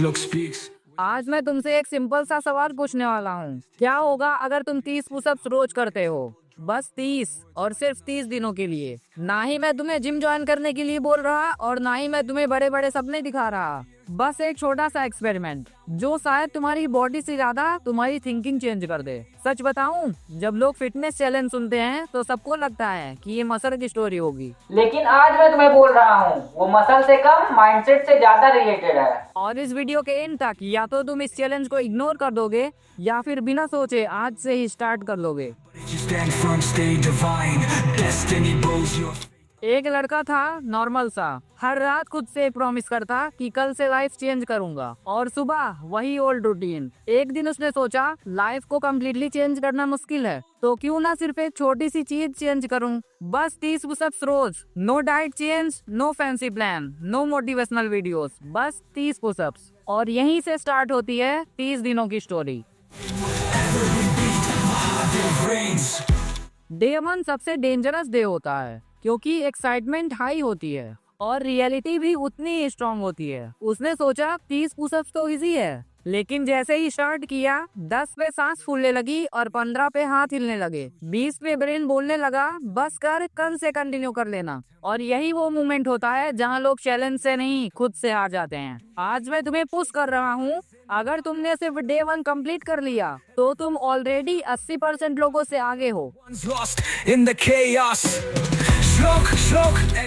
आज मैं तुमसे एक सिंपल सा सवाल पूछने वाला हूँ। क्या होगा अगर तुम 30 पुशअप्स रोज करते हो? बस 30 और सिर्फ 30 दिनों के लिए। ना ही मैं तुम्हें जिम ज्वाइन करने के लिए बोल रहा और ना ही मैं तुम्हें बड़े बड़े सपने दिखा रहा। बस एक छोटा सा एक्सपेरिमेंट जो शायद तुम्हारी बॉडी से ज्यादा तुम्हारी थिंकिंग चेंज कर दे। सच बताऊं, जब लोग फिटनेस चैलेंज सुनते हैं तो सबको लगता है कि ये मसल की स्टोरी होगी, लेकिन आज मैं तुम्हें बोल रहा हूँ वो मसल से कम माइंडसेट से ज्यादा रिलेटेड है। और इस वीडियो के एंड तक या तो तुम इस चैलेंज को इग्नोर कर दोगे या फिर बिना सोचे आज से ही स्टार्ट कर लोगे। एक लड़का था नॉर्मल सा, हर रात खुद से प्रॉमिस करता कि कल से लाइफ चेंज करूंगा और सुबह वही ओल्ड रूटीन। एक दिन उसने सोचा लाइफ को कम्प्लीटली चेंज करना मुश्किल है तो क्यों ना सिर्फ एक छोटी सी चीज चेंज करूं। बस 30 पुशअप्स रोज, no diet change, no fancy plan, no motivational videos, बस 30 पुशअप्स। और यहीं से स्टार्ट होती है 30 दिनों की स्टोरी। डे 1 सबसे डेंजरस डे होता है क्योंकि एक्साइटमेंट हाई होती है और रियलिटी भी उतनी ही स्ट्रांग होती है। उसने सोचा 30 पुशअप्स तो इजी है, लेकिन जैसे ही स्टार्ट किया 10 पे सांस फूलने लगी और 15 पे हाथ हिलने लगे, 20 पे ब्रेन बोलने लगा बस कर, कल से कंटिन्यू कर लेना। और यही वो मोमेंट होता है जहां लोग चैलेंज से नहीं खुद से हार जाते हैं। आज मैं तुम्हें पुश कर रहा हूँ, अगर तुमने सिर्फ डे 1 कंप्लीट कर लिया तो तुम ऑलरेडी 80% लोगों से आगे हो।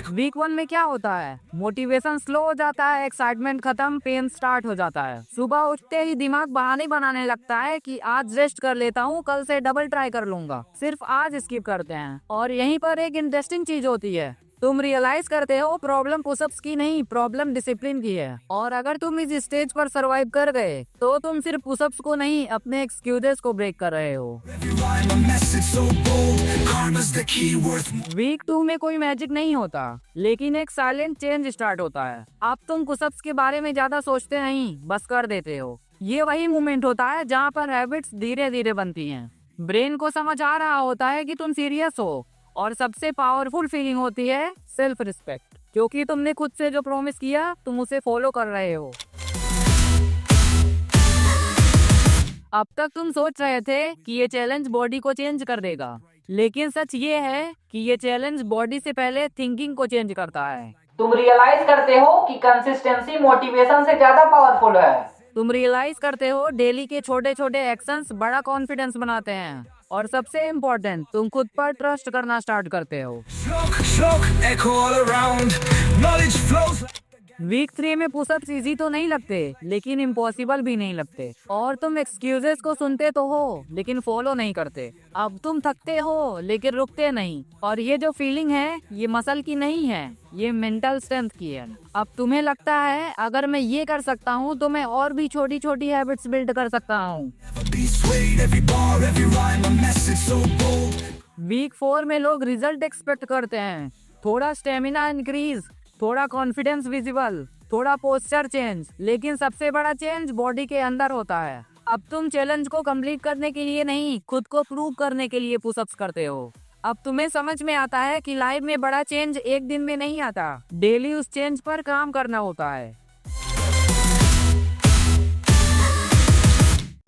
वीक 1 में क्या होता है? मोटिवेशन स्लो हो जाता है, एक्साइटमेंट खत्म, पेन स्टार्ट हो जाता है। सुबह उठते ही दिमाग बहाने बनाने लगता है कि आज रेस्ट कर लेता हूँ, कल से डबल ट्राई कर लूंगा। सिर्फ आज स्किप करते हैं। और यहीं पर एक इंटरेस्टिंग चीज होती है, तुम रियलाइज करते हो प्रॉब्लम पुशअप्स की नहीं, प्रॉब्लम डिसिप्लिन की है। और अगर तुम इस स्टेज पर सरवाइव कर गए तो तुम सिर्फ पुशअप्स को नहीं, अपने एक्सक्यूजेस को ब्रेक कर रहे हो। वीक 2 में कोई मैजिक नहीं होता, लेकिन एक साइलेंट चेंज स्टार्ट होता है। अब तुम पुशअप्स के बारे में ज्यादा सोचते नहीं, बस कर देते हो। ये वही मोमेंट होता है जहाँ पर हैबिट्स धीरे धीरे बनती हैं। ब्रेन को समझ आ रहा होता है कि तुम सीरियस हो। और सबसे पावरफुल फीलिंग होती है सेल्फ रिस्पेक्ट, क्योंकि तुमने खुद से जो प्रॉमिस किया तुम उसे फॉलो कर रहे हो। अब तक तुम सोच रहे थे कि ये चैलेंज बॉडी को चेंज कर देगा, लेकिन सच ये है कि ये चैलेंज बॉडी से पहले थिंकिंग को चेंज करता है। तुम रियलाइज करते हो कि कंसिस्टेंसी मोटिवेशन से ज्यादा पावरफुल है। तुम रियलाइज करते हो डेली के छोटे छोटे एक्शंस बड़ा कॉन्फिडेंस बनाते हैं। और सबसे इम्पोर्टेंट, तुम खुद पर ट्रस्ट करना स्टार्ट करते हो। वीक 3 में पुशअप्स इजी तो नहीं लगते, लेकिन इम्पॉसिबल भी नहीं लगते। और तुम एक्सक्यूजेस को सुनते तो हो लेकिन फॉलो नहीं करते। अब तुम थकते हो लेकिन रुकते नहीं। और ये जो फीलिंग है ये मसल की नहीं है, ये मेंटल स्ट्रेंथ की है। अब तुम्हें लगता है अगर मैं ये कर सकता हूँ तो मैं और भी छोटी छोटी हैबिट्स बिल्ड कर सकता हूँ। वीक 4 में लोग रिजल्ट एक्सपेक्ट करते हैं, थोड़ा स्टेमिना इंक्रीज, थोड़ा कॉन्फिडेंस विजिबल, थोड़ा पोस्चर चेंज, लेकिन सबसे बड़ा चेंज बॉडी के अंदर होता है। अब तुम चैलेंज को कंप्लीट करने के लिए नहीं, खुद को प्रूव करने के लिए पुशअप्स करते हो। अब तुम्हें समझ में आता है कि लाइफ में बड़ा चेंज एक दिन में नहीं आता, डेली उस चेंज पर काम करना होता है।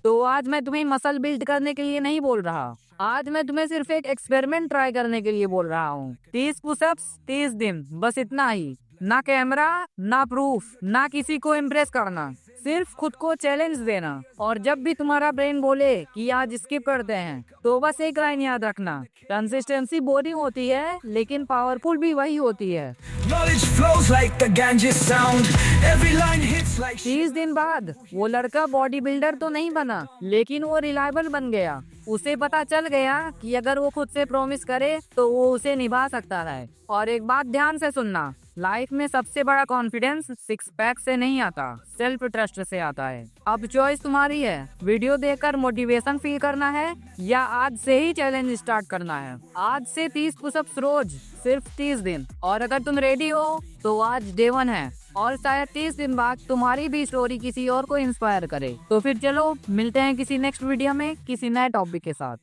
तो आज मैं तुम्हें मसल बिल्ड करने के लिए नहीं बोल रहा, आज मैं तुम्हें सिर्फ एक एक्सपेरिमेंट ट्राई करने के लिए बोल रहा हूँ। 30 पुशअप्स 30 दिन, बस इतना ही। ना कैमरा, ना प्रूफ, ना किसी को इम्प्रेस करना, सिर्फ खुद को चैलेंज देना। और जब भी तुम्हारा ब्रेन बोले कि आज स्किप करते हैं तो बस एक लाइन याद रखना, कंसिस्टेंसी बोरिंग होती है लेकिन पावरफुल भी वही होती है। 30 दिन बाद वो लड़का बॉडी बिल्डर तो नहीं बना, लेकिन वो रिलायबल बन गया। उसे पता चल गया कि अगर वो खुद से प्रॉमिस करे तो वो उसे निभा सकता है। और एक बात ध्यान से सुनना, लाइफ में सबसे बड़ा कॉन्फिडेंस 6 पैक से नहीं आता, सेल्फ ट्रस्ट से आता है। अब चॉइस तुम्हारी है, वीडियो देखकर मोटिवेशन फील करना है या आज से ही चैलेंज स्टार्ट करना है। आज से 30 पुशअप्स रोज, सिर्फ 30 दिन। और अगर तुम रेडी हो तो आज डे 1 है और शायद 30 दिन बाद तुम्हारी भी स्टोरी किसी और को इंस्पायर करे। तो फिर चलो मिलते हैं किसी नेक्स्ट वीडियो में किसी नए टॉपिक के साथ।